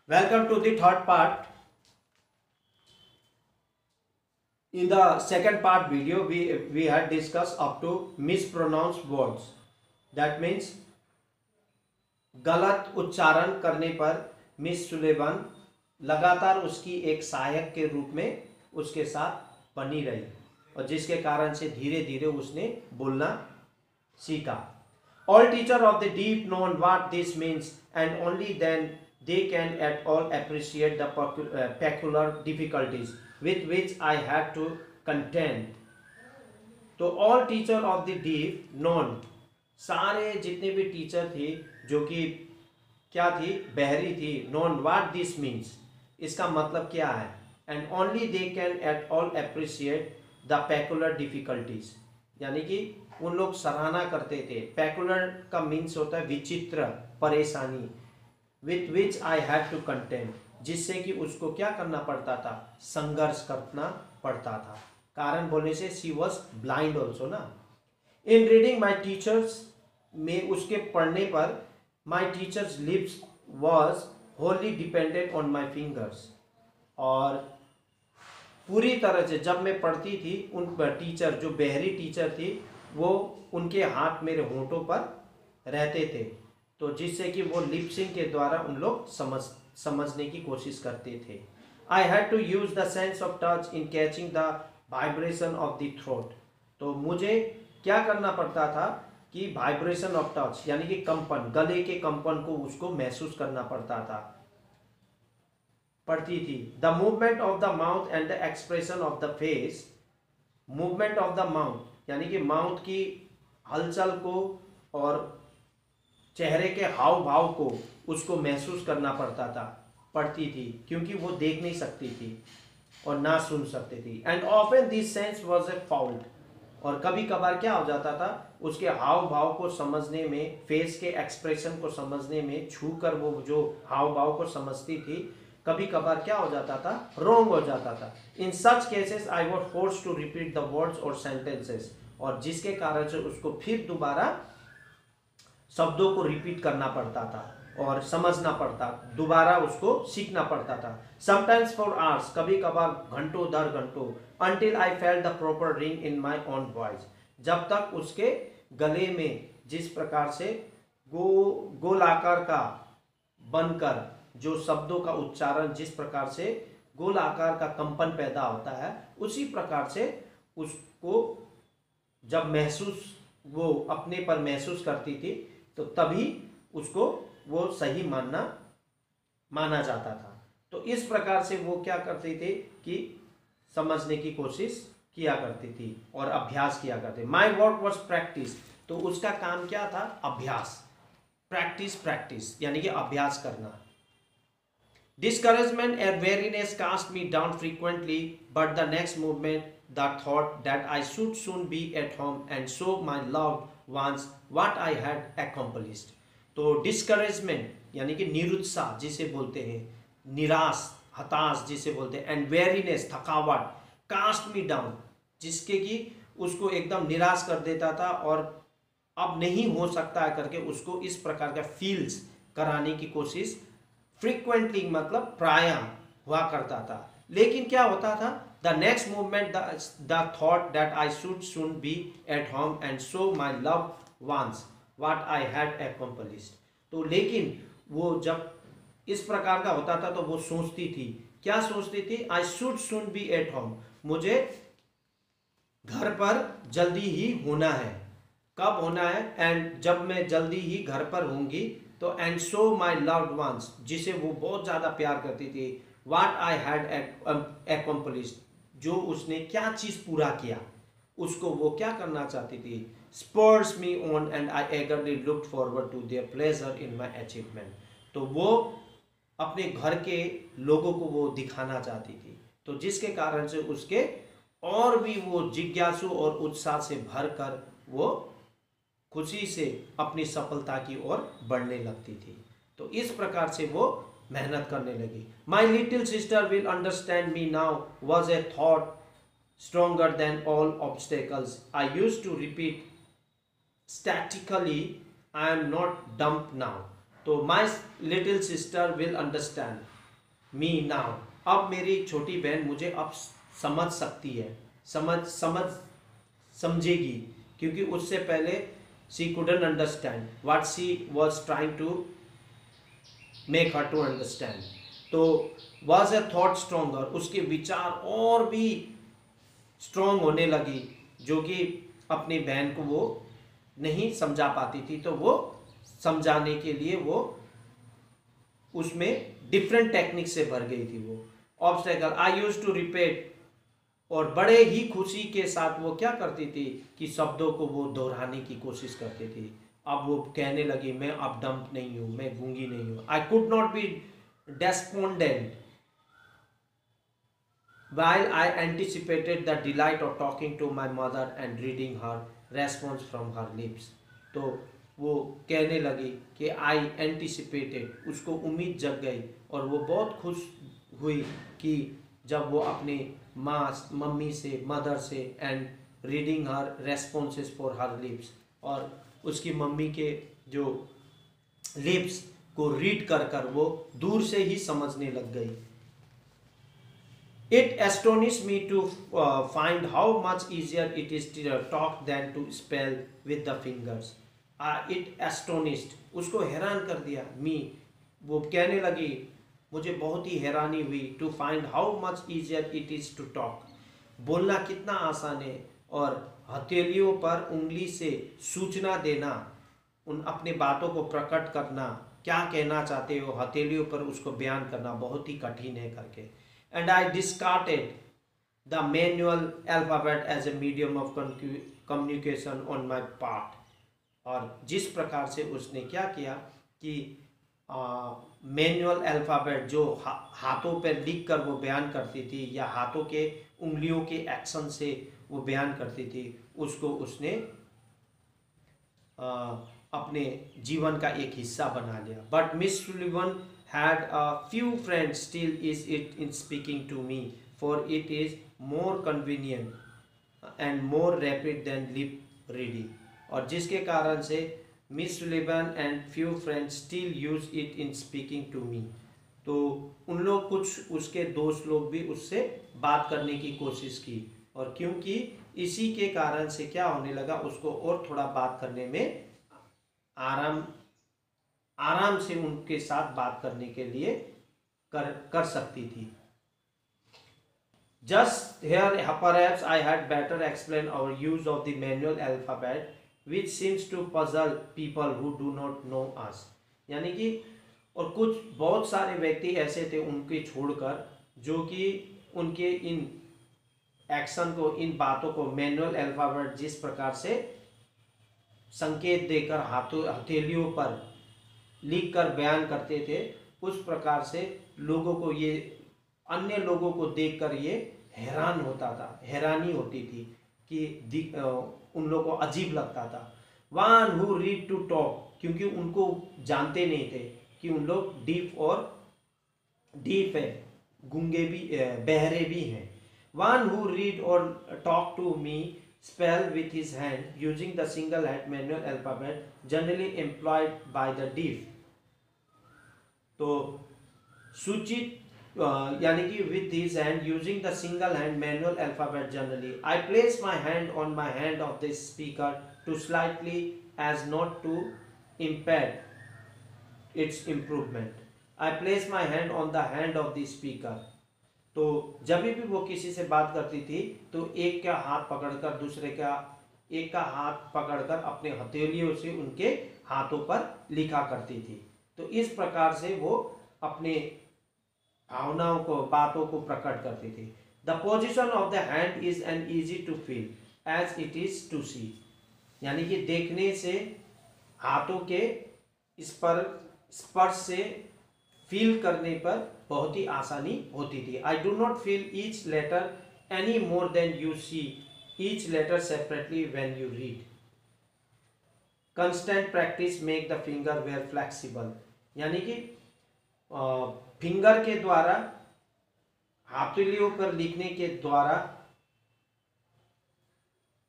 Welcome to the third part. In the second part video, we had discussed up to mispronounced words. That means गलत उच्चारण करने पर miss Sullivan लगातार उसकी एक सहायक के रूप में उसके साथ बनी रही और जिसके कारण से धीरे धीरे उसने बोलना सीखा. All teacher of the deep known what this means and only then they can at all appreciate the peculiar difficulties with which I had to contend. तो all teacher of the deep known, सारे जितने भी teacher थे जो कि क्या थी, बहरी थी, known what this means, इसका मतलब क्या है, and only they can at all appreciate the peculiar difficulties, यानी कि उन लोग सराहना करते थे. पेकुलर का मीन्स होता है विचित्र, परेशानी. With which I had to contend, जिससे कि उसको क्या करना पड़ता था, संघर्ष करना पड़ता था. कारण बोलने से शी वॉज ब्लाइंड ऑल्सो ना. इन रीडिंग माई टीचर्स में उसके पढ़ने पर my teachers lips was Holi dependent on my fingers. और पूरी तरह से जब मैं पढ़ती थी उन टीचर जो बहरी टीचर थी वो उनके हाथ मेरे होंठों पर रहते थे, तो जिससे कि वो लिपसिंग के द्वारा उन लोग समझने की कोशिश करते थे. I had to use the sense of touch in catching the vibration of the throat. तो मुझे क्या करना पड़ता था कि वाइब्रेशन ऑफ टच यानी कि कंपन, गले के कंपन को उसको महसूस करना पड़ता था. पढ़ती थी. The movement of the mouth and the expression of the face. Movement of the mouth यानी कि माउथ की हलचल को और चेहरे के हाव भाव को उसको महसूस करना पड़ता था. पढ़ती थी क्योंकि वो देख नहीं सकती थी और ना सुन सकती थी. And often this sense was a fault. और कभी कभार क्या हो जाता था, उसके हाव भाव को समझने में, फेस के एक्सप्रेशन को समझने में, छू कर वो जो हाव भाव को समझती थी, कभी कभार क्या हो जाता था, रॉन्ग हो जाता था. In such cases I was force to repeat the words और सेंटेंसेस. और जिसके कारण से उसको फिर दोबारा शब्दों को रिपीट करना पड़ता था और समझना पड़ता, दोबारा उसको सीखना पड़ता था. समटाइम्स फॉर आवर्स, कभी कभार घंटों दर घंटों. Until I felt the proper ring in my own voice, जब तक उसके गले में जिस प्रकार से गोलाकार का बनकर जो शब्दों का उच्चारण जिस प्रकार से गोल आकार का कंपन पैदा होता है, उसी प्रकार से उसको जब महसूस वो अपने पर महसूस करती थी तो तभी उसको वो सही माना जाता था. तो इस प्रकार से वो क्या करते थे कि समझने की कोशिश किया करती थी और अभ्यास किया करते. My work was practice. तो उसका काम क्या था, अभ्यास. प्रैक्टिस यानी कि अभ्यास करना. Discouragement and weariness cast me down frequently, but the next moment the thought that I should soon be at home and show my loved ones what I had accomplished. तो discouragement यानी कि निरुत्साह जिसे बोलते हैं, निराश, हताश जिसे बोलते हैं, and weariness थकावट, cast me down जिसके कि उसको एकदम निराश कर देता था और अब नहीं हो सकता है करके उसको इस प्रकार का फील्स कराने की कोशिश फ्रीक्वेंटली मतलब प्राय हुआ करता था. लेकिन क्या होता था, the next movement the thought that I should soon be at home and show my love ones what I had accomplished. तो लेकिन वो जब इस प्रकार का होता था तो वो सोचती थी, क्या सोचती थी, आई should soon be at home, मुझे घर पर जल्दी ही होना है. कब होना है, एंड जब मैं जल्दी ही घर पर होंगी तो and show my loved ones जिसे वो बहुत ज़्यादा प्यार करती थी, व्हाट आई हैड अकम्प्लिश्ड जो उसने क्या चीज़ पूरा किया उसको वो क्या करना चाहती थी. Spurs me on and I eagerly looked forward to their pleasure in my achievement. तो वो अपने घर के लोगों को वो दिखाना चाहती थी, तो जिसके कारण से उसके और भी वो जिज्ञासु और उत्साह से भर कर वो खुशी से अपनी सफलता की ओर बढ़ने लगती थी. तो इस प्रकार से वो मेहनत करने लगी. My little sister will understand me now was a thought stronger than all obstacles. I use to repeat statically, I am not dumb now. तो my little sister will understand me now, अब मेरी छोटी बहन मुझे अब समझ सकती है, समझेगी, क्योंकि उससे पहले she couldn't understand what she was trying to make her to understand. तो वॉज ए थॉट स्ट्रोंगर, उसके विचार और भी स्ट्रोंग होने लगी, जो कि अपनी बहन को वो नहीं समझा पाती थी, तो वो समझाने के लिए वो उसमें डिफरेंट टेक्निक से भर गई थी। वो obstacle I use to repeat, और बड़े ही खुशी के साथ वो क्या करती थी कि शब्दों को वो दोहराने की कोशिश करती थी। अब वो कहने लगी मैं अब डम्प नहीं हूं, मैं गूंगी नहीं हूं। I could not be despondent while I anticipated the delight of talking to my mother and reading her response from her lips। तो वो कहने लगी कि I anticipated, उसको उम्मीद जग गई और वो बहुत खुश हुई कि जब वो अपने मम्मी से, मदर से, and reading her responses for her lips, और उसकी मम्मी के जो लिप्स को रीड कर कर वो दूर से ही समझने लग गई। It astonished me to find how much easier it is to talk than to spell with the fingers। It astonished, उसको हैरान कर दिया। me, वो कहने लगी मुझे बहुत ही हैरानी हुई, to find how much easier it is to talk, बोलना कितना आसान है, और हथेलियों पर उंगली से सूचना देना, उन अपने बातों को प्रकट करना, क्या कहना चाहते हो हथेलियों पर उसको बयान करना बहुत ही कठिन है करके। And I discarded the manual alphabet as a medium of communication on my part। और जिस प्रकार से उसने क्या किया कि मैनुअल अल्फ़ाबेट जो हाथों पर लिख कर वो बयान करती थी, या हाथों के उंगलियों के एक्शन से वो बयान करती थी, उसको उसने अपने जीवन का एक हिस्सा बना लिया। But miss Sullivan had a few friends still is it in speaking to me, for it is more convenient and more rapid than lip reading। और जिसके कारण से Miss Sullivan and few friends still use it in speaking to me, तो उन लोग, कुछ उसके दोस्त लोग भी उससे बात करने की कोशिश की, और क्योंकि इसी के कारण से क्या होने लगा, उसको और थोड़ा बात करने में आराम से उनके साथ बात करने के लिए कर सकती थी। Just here perhaps I had better explain our use of the manual alphabet, which seems to puzzle people who do not know us। यानी कि और कुछ बहुत सारे व्यक्ति ऐसे थे उनके छोड़कर, जो कि उनके इन एक्शन को, इन बातों को मैनुअल अल्फाबेट जिस प्रकार से संकेत देकर हथेलियों पर लिख कर बयान करते थे, उस प्रकार से लोगों को, ये अन्य लोगों को देखकर ये हैरानी होती थी कि उन लोगों को अजीब लगता था। One who read to talk, क्योंकि उनको जानते नहीं थे कि उन लोग डीफ है, गूंगे भी, बहरे भी हैं। वन हु रीड और talk to me spell with his hand using the single hand manual alphabet generally employed by the deaf। तो सूचित यानी कि with his hand using the single hand manual alphabet generally, I place my hand on my hand of the speaker to slightly as not to impede its improvement। I place my hand on the hand of the speaker। तो जब भी वो किसी से बात करती थी तो एक का हाथ पकड़कर दूसरे का, एक का हाथ पकड़कर अपने हथेलियों से उनके हाथों पर लिखा करती थी। तो इस प्रकार से वो अपने भावनाओं को, बातों को प्रकट करती थी। The position of the hand is an easy to feel as it is to see, यानी कि देखने से हाथों के स्पर्श से फील करने पर बहुत ही आसानी होती थी। I do not feel each letter any more than you see each letter separately when you read. Constant practice make the finger very flexible, यानी कि फिंगर के द्वारा, हथेलियों पर लिखने के द्वारा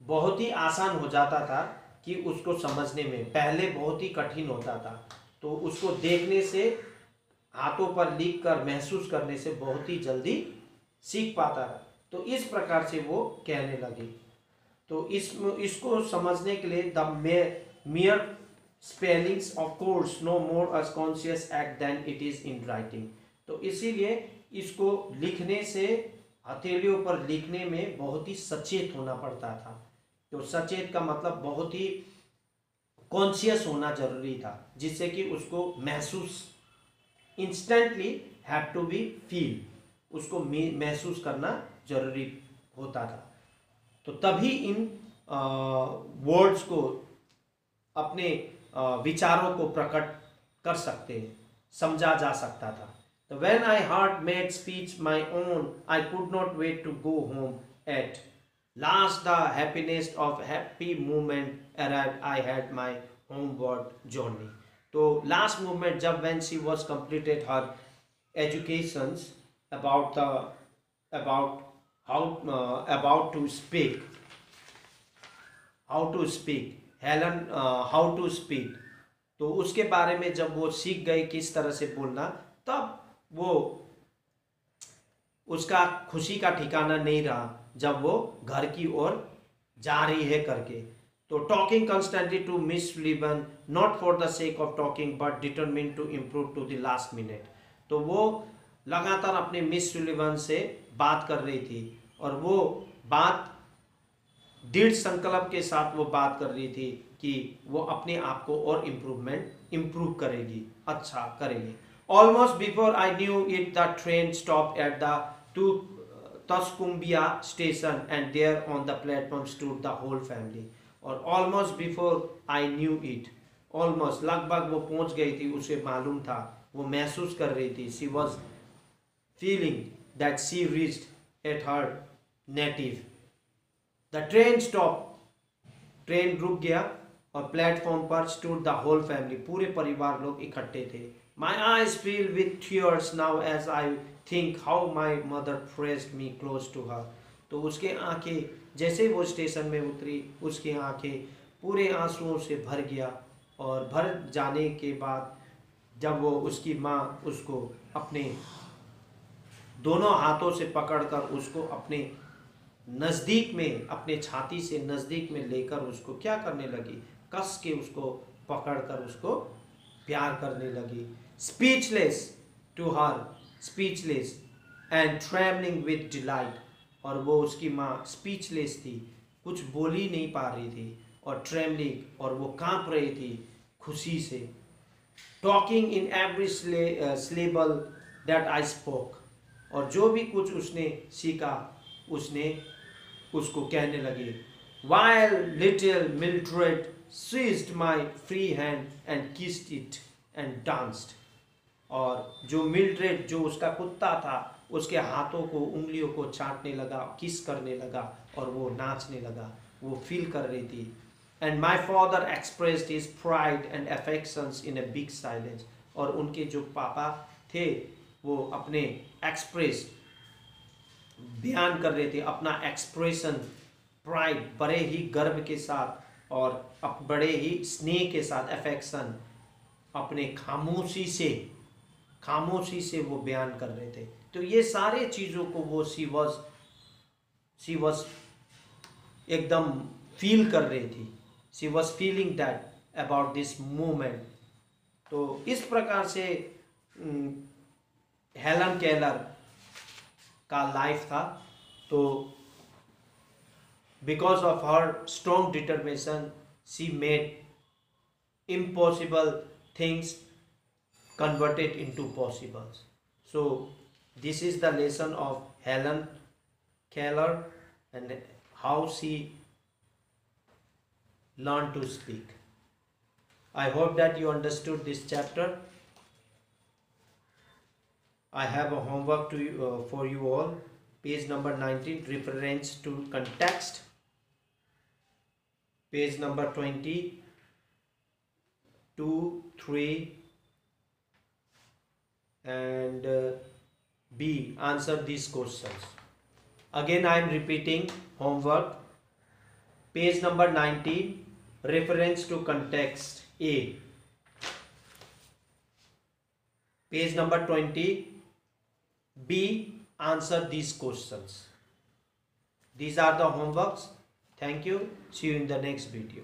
बहुत ही आसान हो जाता था कि उसको समझने में, पहले बहुत ही कठिन होता था। तो उसको देखने से, हाथों पर लिख कर महसूस करने से बहुत ही जल्दी सीख पाता है। तो इस प्रकार से वो कहने लगी। तो इसको समझने के लिए the mere spellings of course no more a conscious act than it is in writing। तो इसीलिए इसको लिखने से, हथेलियों पर लिखने में बहुत ही सचेत होना पड़ता था। तो सचेत का मतलब बहुत ही कॉन्शियस होना जरूरी था, जिससे कि उसको महसूस, instantly have to be feel, उसको महसूस करना जरूरी होता था। तो तभी इन वर्ड्स को, अपने विचारों को प्रकट कर सकते, समझा जा सकता था। तो when I heard made speech my own, I could not wait to go home at last। The happiness of happy moment arrived। I had my homeward journey। तो लास्ट मूवमेंट जब when she was completed her educations about the about how about to speak, how to speak Helen, how to speak, तो उसके बारे में जब वो सीख गई किस तरह से बोलना, तब वो, उसका खुशी का ठिकाना नहीं रहा जब वो घर की ओर जा रही है करके। तो talking constantly to Miss Sullivan, not for the sake of talking but determine to improve to the last minute. तो वो लगातार अपने मिस सुलिवन से बात कर रही थी, और वो बात दृढ़ संकल्प के साथ वो बात कर रही थी कि वो अपने आप को और इम्प्रूव करेगी, अच्छा करेगी। Almost before I knew it the train stop at the to Tuscumbia station and there on the platform stood the whole family. और almost before I knew it, almost लगभग वो पहुंच गई थी, उसे मालूम था, वो महसूस कर रही थी, she was feeling that she reached at her native. The train stop, train रुक गया, और प्लेटफॉर्म पर स्टूड द होल फैमिली, पूरे परिवार लोग इकट्ठे थे। My eyes feel with tears now as I think how my mother pressed me close to her. तो उसके आंखें, जैसे वो स्टेशन में उतरी, उसकी आंखें पूरे आंसुओं से भर गया, और भर जाने के बाद जब वो, उसकी माँ उसको अपने दोनों हाथों से पकड़कर उसको अपने नज़दीक में, अपने छाती से नज़दीक में लेकर उसको क्या करने लगी, कस के उसको पकड़कर उसको प्यार करने लगी। Speechless to her, speechless and trembling with delight. और वो, उसकी माँ स्पीचलेस थी, कुछ बोल ही नहीं पा रही थी, और ट्रेमलिंग, और वो कांप रही थी खुशी से। Talking in every syllable that I spoke. और जो भी कुछ उसने सीखा, उसने उसको कहने लगी। While little Mildred seized my free hand and kissed it and danced। और जो मिल्ड्रेड, जो उसका कुत्ता था, उसके हाथों को, उंगलियों को चाटने लगा, किस करने लगा, और वो नाचने लगा, वो फील कर रही थी। And my father expressed his pride and affections in a big silence। और उनके जो पापा थे, वो अपने एक्सप्रेस, बयान कर रहे थे अपना एक्सप्रेशन, प्राइड, बड़े ही गर्व के साथ, और बड़े ही स्नेह के साथ, अफेक्शन, अपने खामोशी से वो बयान कर रहे थे। तो ये सारे चीज़ों को वो शी वॉज एकदम फील कर रही थी, she was feeling that about this moment. तो इस प्रकार से हेलन केलर का लाइफ था। तो because of her strong determination, she made impossible things converted into possibles। So this is the lesson of Helen Keller and how she learned to speak। I hope that you understood this chapter। I have a homework to you, for you all, page number 19, reference to context, page number 20, 2, 3 and B, answer these questions। Again I am repeating homework, page number 19, reference to context A, Page number 20. B. Answer these questions. These are the homeworks. Thank you. See you in the next video.